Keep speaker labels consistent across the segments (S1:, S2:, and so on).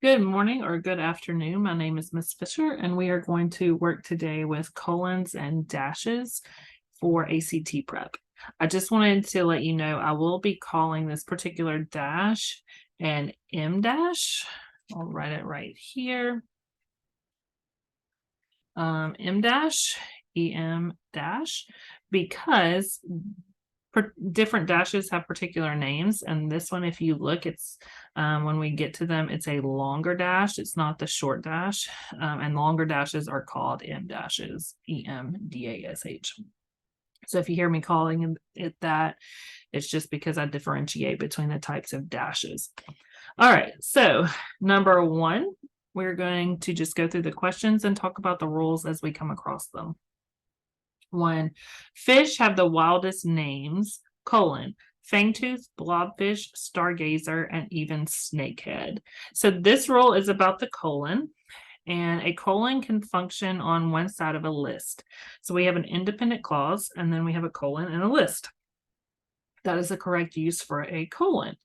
S1: Good morning or good afternoon. My name is Miss Fisher, and we are going to work today with colons and dashes for ACT prep. I just wanted to let you know I will be calling this particular dash an M dash. I'll write it right here. M dash, EM dash, because different dashes have particular names, and this one, if you look, it's when we get to them, it's a longer dash. It's not the short dash, and longer dashes are called M dashes, EMDASH. So if you hear me calling it that, it's just because I differentiate between the types of dashes. All right, so number one, we're going to just go through the questions and talk about the rules as we come across them. One, fish have the wildest names, fangtooth, blobfish, stargazer, and even snakehead. So this rule is about the colon, and a colon can function on one side of a list. So we have an independent clause, and then we have a colon and a list. That is the correct use for a colon.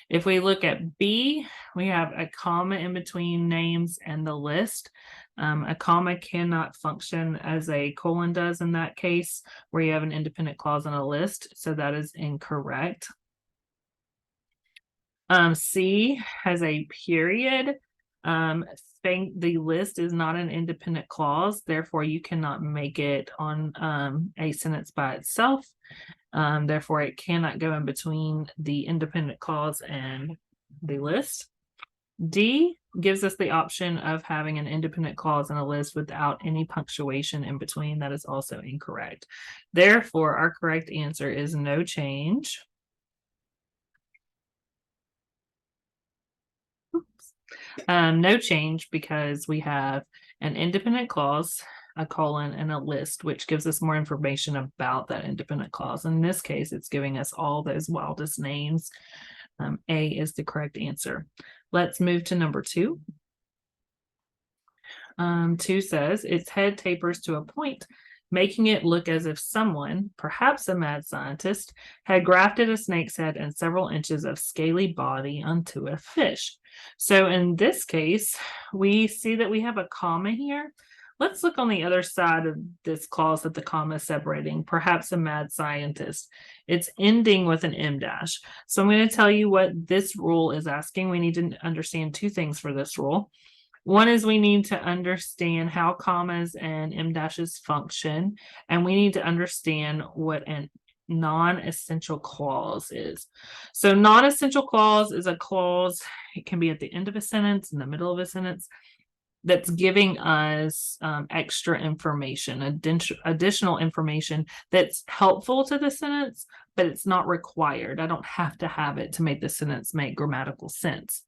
S1: If we look at B, we have a comma in between names and the list. A comma cannot function as a colon does in that case, where you have an independent clause and a list, so that is incorrect. C has a period. The list is not an independent clause, therefore you cannot make it on a sentence by itself. Therefore, it cannot go in between the independent clause and the list. D gives us the option of having an independent clause in a list without any punctuation in between. That is also incorrect. Therefore, our correct answer is no change. No change because we have an independent clause, a colon, and a list, which gives us more information about that independent clause. In this case, it's giving us all those wildest names. A is the correct answer. Let's move to number two. 2 says, its head tapers to a point, making it look as if someone, perhaps a mad scientist, had grafted a snake's head and several inches of scaly body onto a fish. So in this case, we see that we have a comma here. Let's look on the other side of this clause that the comma is separating, perhaps a mad scientist. It's ending with an M dash. So I'm going to tell you what this rule is asking. We need to understand two things for this rule. One is we need to understand how commas and M dashes function, and we need to understand what a non-essential clause is. So non-essential clause is a clause, it can be at the end of a sentence, in the middle of a sentence, that's giving us extra information, additional information that's helpful to the sentence, but it's not required. I don't have to have it to make the sentence make grammatical sense.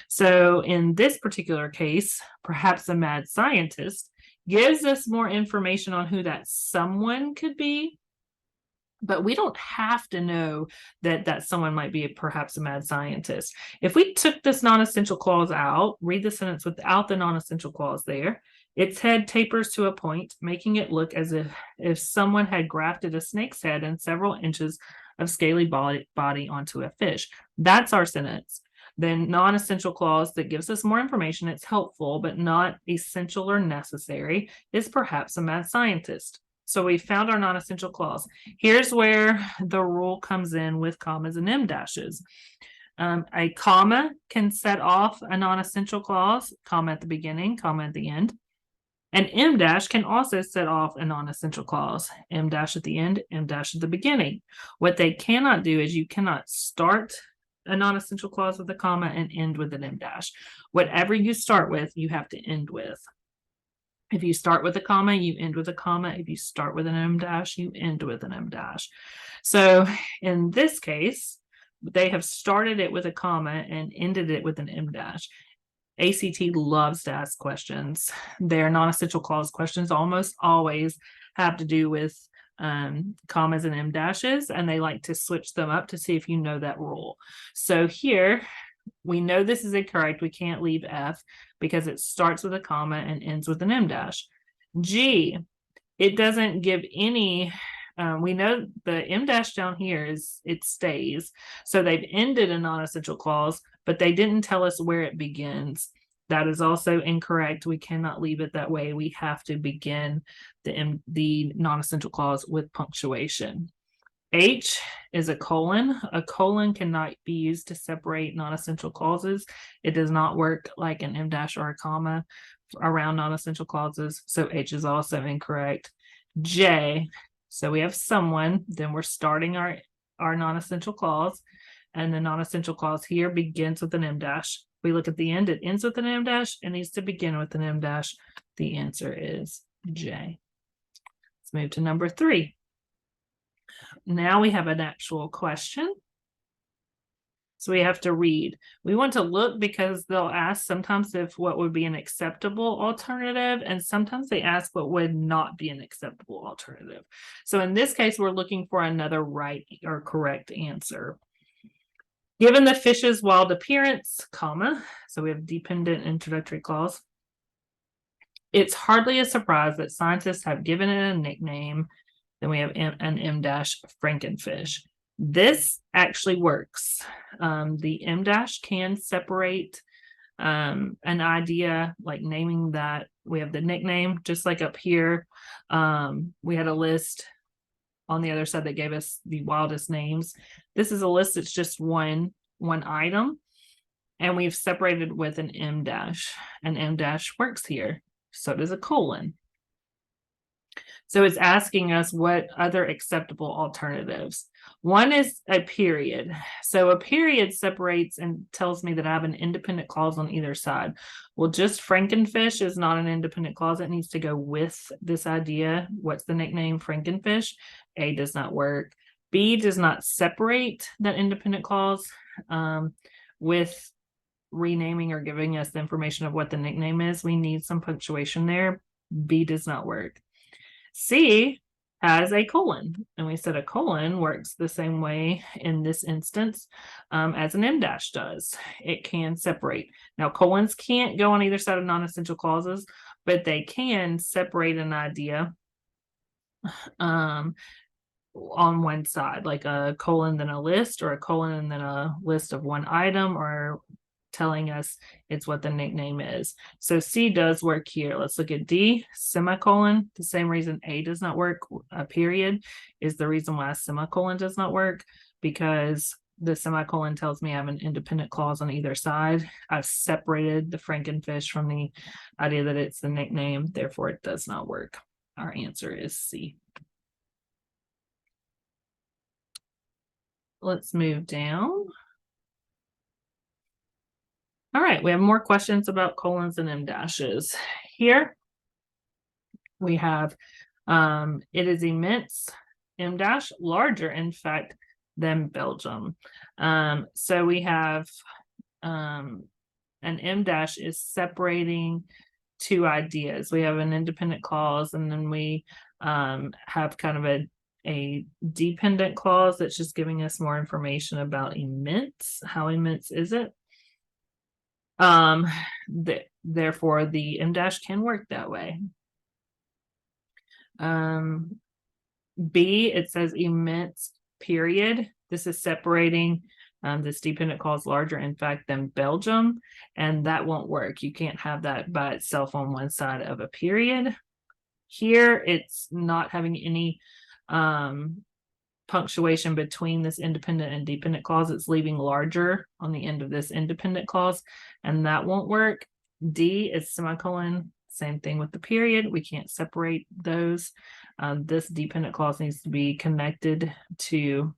S1: So in this particular case, perhaps a mad scientist gives us more information on who that someone could be, but we don't have to know that someone might be perhaps a mad scientist. If we took this non-essential clause out, read the sentence without the non-essential clause there, its head tapers to a point, making it look as if someone had grafted a snake's head and several inches of scaly body onto a fish. That's our sentence. Then non-essential clause that gives us more information, it's helpful, but not essential or necessary, is perhaps a mad scientist. So we found our non-essential clause. Here's where the rule comes in with commas and M dashes. A comma can set off a non-essential clause, comma at the beginning, comma at the end. An M dash can also set off a non-essential clause, M dash at the end, M dash at the beginning. What they cannot do is you cannot start a non-essential clause with a comma and end with an M dash. Whatever you start with, you have to end with. If you start with a comma, you end with a comma. If you start with an M dash, you end with an M dash. So in this case, they have started it with a comma and ended it with an M dash. ACT loves to ask questions. Their non-essential clause questions almost always have to do with commas and M dashes, and they like to switch them up to see if you know that rule. So here, we know this is incorrect. We can't leave F because it starts with a comma and ends with an M dash. G, it doesn't give any, we know the M dash down here it stays. So they've ended a non-essential clause, but they didn't tell us where it begins. That is also incorrect. We cannot leave it that way. We have to begin the non-essential clause with punctuation. H is a colon. A colon cannot be used to separate non-essential clauses. It does not work like an M dash or a comma around non-essential clauses. So H is also incorrect. J, so we have someone, then we're starting our non-essential clause, and the non-essential clause here begins with an M dash. We look at the end, it ends with an M dash, it needs to begin with an M dash. The answer is J. Let's move to number 3. Now we have an actual question. So we have to read. We want to look because they'll ask sometimes if what would be an acceptable alternative, and sometimes they ask what would not be an acceptable alternative. So in this case, we're looking for another right or correct answer. Given the fish's wild appearance, comma, so we have dependent introductory clause. It's hardly a surprise that scientists have given it a nickname. Then we have an M dash Frankenfish. This actually works. The M dash can separate an idea, like naming that. We have the nickname, just like up here. We had a list on the other side that gave us the wildest names. This is a list that's just one item, and we've separated with an M dash. An M dash works here. So does a colon. So it's asking us what other acceptable alternatives. One is a period. So a period separates and tells me that I have an independent clause on either side. Well, just Frankenfish is not an independent clause. It needs to go with this idea. What's the nickname? Frankenfish. A does not work. B does not separate that independent clause with renaming or giving us the information of what the nickname is. We need some punctuation there. B does not work. C has a colon, and we said a colon works the same way in this instance as an M dash does. It can separate. Now, colons can't go on either side of non-essential clauses, but they can separate an idea on one side, like a colon then a list, or a colon and then a list of one item, or telling us it's what the nickname is. So C does work here. Let's look at D, semicolon. The same reason A does not work, a period, is the reason why a semicolon does not work, because the semicolon tells me I have an independent clause on either side. I've separated the Frankenfish from the idea that it's the nickname, therefore it does not work. Our answer is C. Let's move down. All right, we have more questions about colons and M dashes. Here we have, it is immense, M dash, larger, in fact, than Belgium. So we have an M dash is separating two ideas. We have an independent clause, and then we have kind of a dependent clause that's just giving us more information about immense. How immense is it? Therefore the M dash can work that way. B, it says immense period. This is separating this dependent clause larger, in fact, than Belgium, and that won't work. You can't have that by itself on one side of a period. Here it's not having any punctuation between this independent and dependent clause. It's leaving larger on the end of this independent clause, and that won't work. D is semicolon, same thing with the period. We can't separate those. This dependent clause needs to be connected to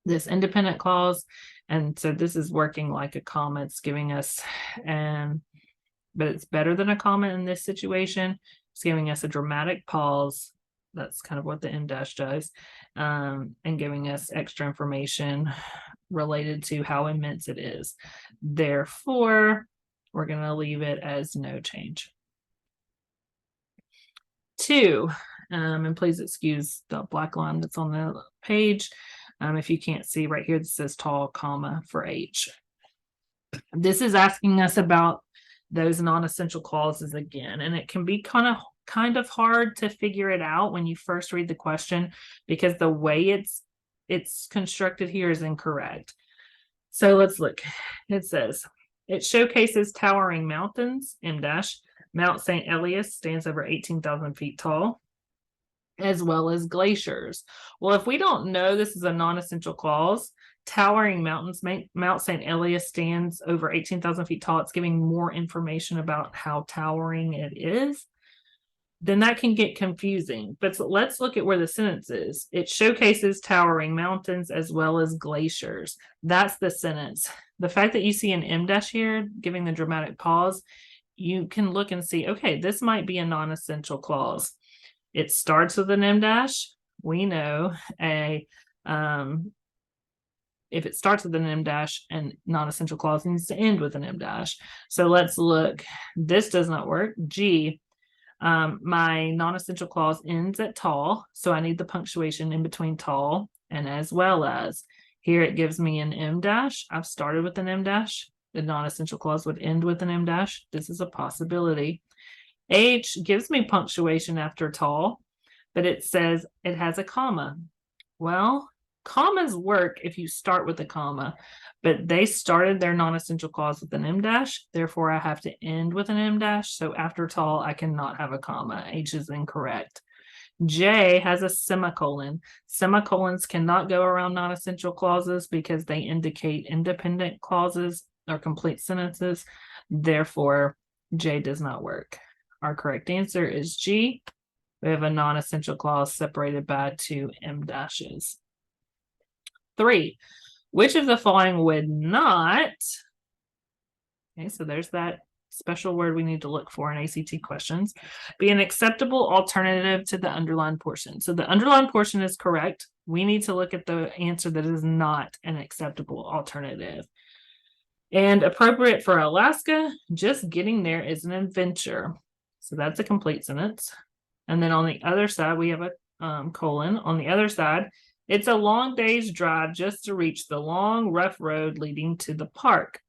S1: this independent clause, and so this is working like a comma. It's giving us, but it's better than a comma in this situation. It's giving us a dramatic pause. That's kind of what the M dash does, and giving us extra information related to how immense it is. Therefore, we're going to leave it as no change. 2, and please excuse the black line that's on the page. If you can't see right here, this says tall, comma for H. This is asking us about those non-essential clauses again, and it can be kind of hard to figure it out when you first read the question, because the way it's constructed here is incorrect. So let's look. It says, It showcases towering mountains, M dash. Mount St. Elias stands over 18,000 feet tall, as well as glaciers. Well, if we don't know this is a non-essential clause, towering mountains, Mount St. Elias stands over 18,000 feet tall. It's giving more information about how towering it is. Then that can get confusing. But let's look at where the sentence is. It showcases towering mountains as well as glaciers. That's the sentence. The fact that you see an M dash here, giving the dramatic pause, you can look and see, okay, this might be a non-essential clause. It starts with an M dash. We know if it starts with an M dash and non-essential clause needs to end with an M dash. So let's look. This does not work. G, my non-essential clause ends at tall. So I need the punctuation in between tall and as well as. Here it gives me an M dash. I've started with an M dash. The non-essential clause would end with an M dash. This is a possibility. H gives me punctuation after tall, but it says it has a comma. Well, commas work if you start with a comma, but they started their non-essential clause with an M dash. Therefore, I have to end with an M dash. So after tall, I cannot have a comma. H is incorrect. J has a semicolon. Semicolons cannot go around non-essential clauses because they indicate independent clauses or complete sentences. Therefore, J does not work. Our correct answer is G. We have a non-essential clause separated by 2 M dashes. 3, which of the following would not, okay, so there's that special word we need to look for in ACT questions, be an acceptable alternative to the underlined portion. So the underlined portion is correct. We need to look at the answer that is not an acceptable alternative. And appropriate for Alaska, just getting there is an adventure. So that's a complete sentence. And then on the other side, we have a colon. On the other side, it's a long day's drive just to reach the long, rough road leading to the park.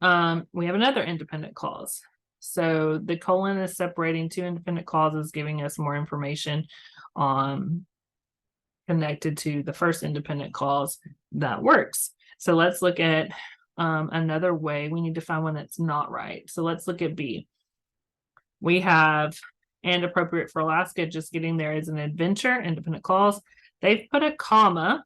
S1: We have another independent clause. So the colon is separating 2 independent clauses, giving us more information connected to the first independent clause that works. So let's look at another way. We need to find one that's not right. So let's look at B. We have and appropriate for Alaska, just getting there is an adventure, independent clause. They've put a comma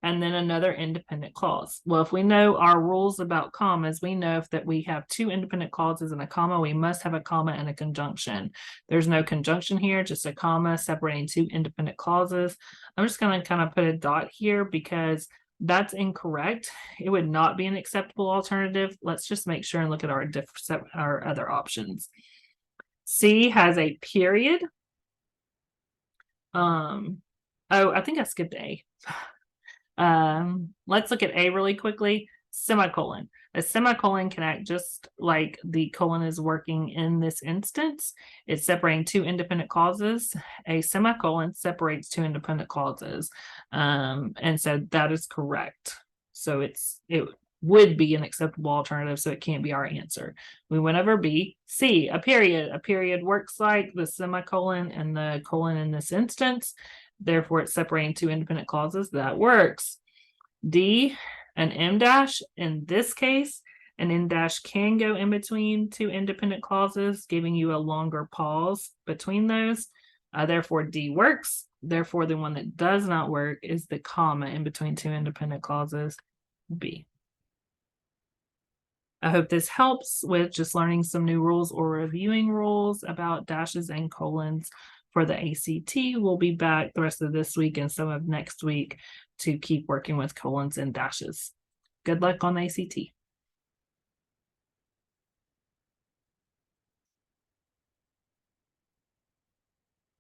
S1: and then another independent clause. Well, if we know our rules about commas, we know that we have 2 independent clauses and a comma, we must have a comma and a conjunction. There's no conjunction here, just a comma separating 2 independent clauses. I'm just going to kind of put a dot here because that's incorrect. It would not be an acceptable alternative. Let's just make sure and look at our other options. C has a period. Oh, I think I skipped A. Let's look at A really quickly. Semicolon. A semicolon can act just like the colon is working in this instance. It's separating 2 independent clauses. A semicolon separates 2 independent clauses. And so that is correct. So it would be an acceptable alternative, so it can't be our answer. We went over B. C, a period. A period works like the semicolon and the colon in this instance. Therefore, it's separating 2 independent clauses. That works. D, an M dash. In this case, an M dash can go in between 2 independent clauses, giving you a longer pause between those. Therefore, D works. Therefore, the one that does not work is the comma in between 2 independent clauses, B. I hope this helps with just learning some new rules or reviewing rules about dashes and colons for the ACT. We'll be back the rest of this week and some of next week to keep working with colons and dashes. Good luck on the ACT.